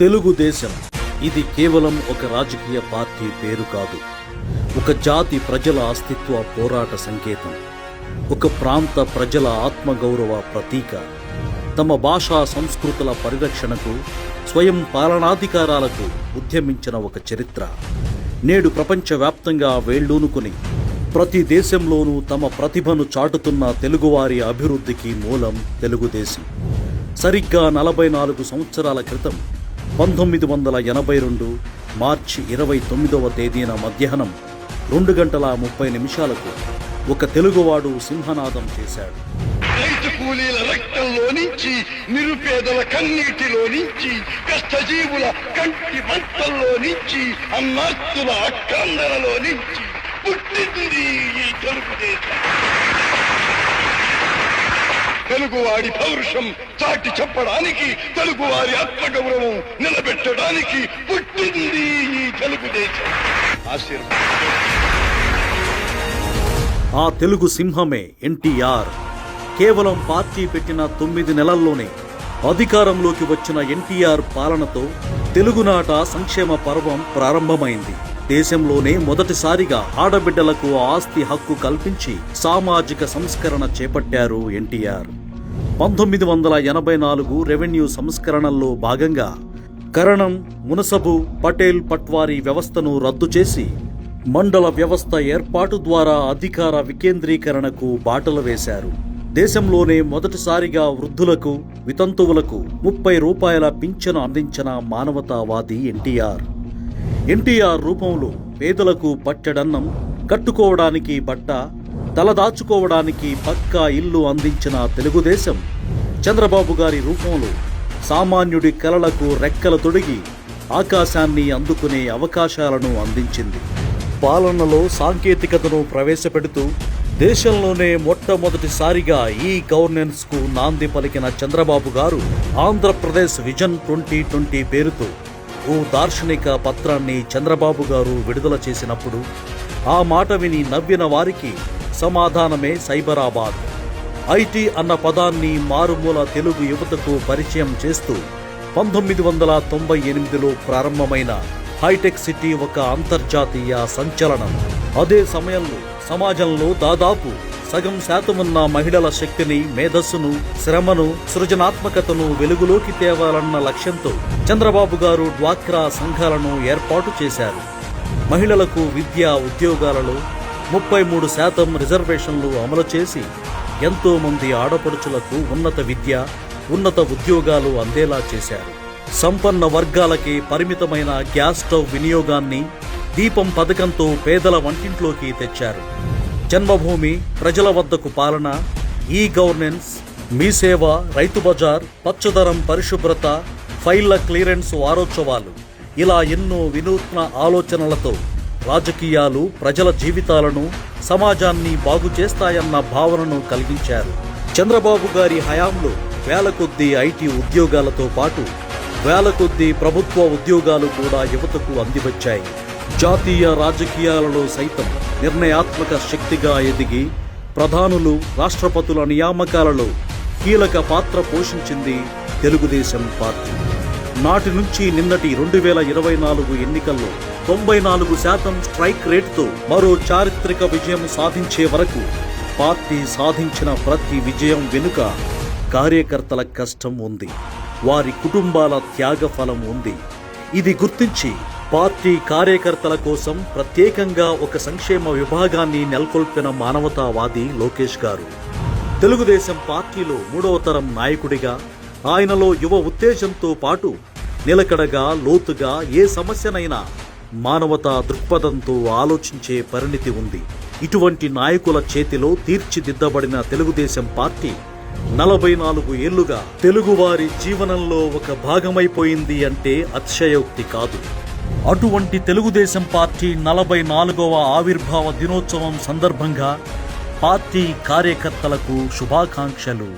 తెలుగుదేశం ఇది కేవలం ఒక రాజకీయ పార్టీ పేరు కాదు. ఒక జాతి ప్రజల అస్తిత్వ పోరాట సంకేతం. ఒక ప్రాంత ప్రజల ఆత్మగౌరవ ప్రతీక. తమ భాషా సంస్కృతుల పరిరక్షణకు, స్వయం పాలనాధికారాలకు ఉద్యమించిన ఒక చరిత్ర. నేడు ప్రపంచవ్యాప్తంగా వేళ్లూనుకుని ప్రతి దేశంలోనూ తమ ప్రతిభను చాటుతున్న తెలుగువారి అభివృద్ధికి మూలం తెలుగుదేశం. సరిగ్గా 44 సంవత్సరాల క్రితం 1982 మార్చి 29వ తేదీన మధ్యాహ్నం 2:30 ఒక తెలుగువాడు సింహనాదం చేశాడు. రైతు కూలీల రక్తంలో నుంచి, నిరుపేదల కన్నీటిలో నుంచి, కష్టజీవుల కంటి మంటల్లో నుంచి, అన్నార్తుల అక్రందనలో నుంచి పుట్టింది ఈ తెలుగుదేశం. తెలుగువాడి పౌరుషం చాటి చెప్పడానికి, తెలుగువారి ఆత్మగౌరవం నిలబెట్టడానికి పుట్టింది ఈ తెలుగుదేశం. ఆ తెలుగు సింహమే ఎన్టీఆర్. కేవలం పార్టీ పెట్టిన 9 నెలల్లోనే అధికారంలోకి వచ్చిన ఎన్టీఆర్ పాలనతో తెలుగునాట సంక్షేమ పర్వం ప్రారంభమైంది. దేశంలోనే మొదటిసారిగా ఆడబిడ్డలకు ఆస్తి హక్కు కల్పించి సామాజిక సంస్కరణ చేపట్టారు ఎన్టీఆర్. 1984 రెవెన్యూ సంస్కరణల్లో భాగంగా కరణం, మునసబు, పటేల్, పట్వారీ వ్యవస్థను రద్దు చేసి మండల వ్యవస్థ ఏర్పాటు ద్వారా అధికార వికేంద్రీకరణకు బాటలు వేశారు. దేశంలోనే మొదటిసారిగా వృద్ధులకు, వితంతువులకు 30 రూపాయల పింఛను అందించిన మానవతావాది ఎన్టీఆర్. ఎన్టీఆర్ రూపంలో పేదలకు పట్టెడన్నం, కట్టుకోవడానికి బట్ట, తలదాచుకోవడానికి పక్కా ఇల్లు అందించిన తెలుగుదేశం చంద్రబాబు గారి రూపంలో సామాన్యుడి కలలకు రెక్కలు తొడిగి ఆకాశాన్ని అందుకునే అవకాశాలను అందించింది. పాలనలో సాంకేతికతను ప్రవేశపెడుతూ దేశంలోనే మొట్టమొదటిసారిగా ఈ గవర్నెన్స్కు నాంది పలికిన చంద్రబాబు గారు ఆంధ్రప్రదేశ్ విజన్ 2020 పేరుతో ఓ దార్శనిక పత్రాన్ని చంద్రబాబు గారు విడుదల చేసినప్పుడు ఆ మాట విని నవ్విన వారికి సమాధానమే సైబరాబాద్. ఐటీ అన్న పదాన్ని మారుమూల తెలుగు యువతకు పరిచయం చేస్తూ 1998లో ప్రారంభమైన హైటెక్ సిటీ ఒక అంతర్జాతీయ సంచలనం. అదే సమయంలో సమాజంలో దాదాపు సగం శాతమున్న మహిళల శక్తిని, మేధస్సును, శ్రమను, సృజనాత్మకతను వెలుగులోకి తేవాలన్న లక్ష్యంతో చంద్రబాబు గారు డ్వాక్రా సంఘాలను ఏర్పాటు చేశారు. మహిళలకు విద్యా ఉద్యోగాలలో 33% రిజర్వేషన్లు అమలు చేసి ఎంతో మంది ఆడపడుచులకు ఉన్నత విద్య, ఉన్నత ఉద్యోగాలు అందేలా చేశారు. సంపన్న వర్గాలకి పరిమితమైన గ్యాస్ స్టవ్ వినియోగాన్ని దీపం పథకంతో పేదల వంటింట్లోకి తెచ్చారు. జన్మభూమి, ప్రజల వద్దకు పాలన, ఈ గవర్నెన్స్, మీ సేవ, రైతు బజార్, పచ్చదనం, పరిశుభ్రత, ఫైళ్ల క్లియరెన్స్ వారోత్సవాలు, ఇలా ఎన్నో వినూత్న ఆలోచనలతో రాజకీయాలు ప్రజల జీవితాలను, సమాజాన్ని బాగు చేస్తాయన్న భావనను కలిగించారు. చంద్రబాబు గారి హయాంలో వేల కొద్దీ ఐటీ ఉద్యోగాలతో పాటు వేల కొద్దీ ప్రభుత్వ ఉద్యోగాలు కూడా యువతకు అందివచ్చాయి. జాతీయ రాజకీయాలలో సైతం నిర్ణయాత్మక శక్తిగా ఎదిగి ప్రధానులు, రాష్ట్రపతుల నియామకాలలో కీలక పాత్ర పోషించింది తెలుగుదేశం పార్టీ. నాటి నుంచి నిన్నటి 2024 ఎన్నికల్లో 94% స్ట్రైక్ రేటుతో మరో చారిత్రక విజయం సాధించే వరకు పార్టీ సాధించిన ప్రతి విజయం వెనుక కార్యకర్తల కష్టం ఉంది, వారి కుటుంబాల త్యాగ ఫలం ఉంది. ఇది గుర్తించి పార్టీ కార్యకర్తల కోసం ప్రత్యేకంగా ఒక సంక్షేమ విభాగాన్ని నెలకొల్పిన మానవతావాది లోకేష్ గారు తెలుగుదేశం పార్టీలో 3వ తరం నాయకుడిగా ఆయనలో యువ ఉత్తేజంతో పాటు నిలకడగా, లోతుగా ఏ సమస్యనైనా మానవతా దృక్పథంతో ఆలోచించే పరిణితి ఉంది. ఇటువంటి నాయకుల చేతిలో తీర్చిదిద్దబడిన తెలుగుదేశం పార్టీ 44 ఏళ్లుగా తెలుగువారి జీవనంలో ఒక భాగమైపోయింది అంటే అతిశయోక్తి కాదు. అటువంటి తెలుగుదేశం పార్టీ 44వ ఆవిర్భావ దినోత్సవం సందర్భంగా పార్టీ కార్యకర్తలకు శుభాకాంక్షలు.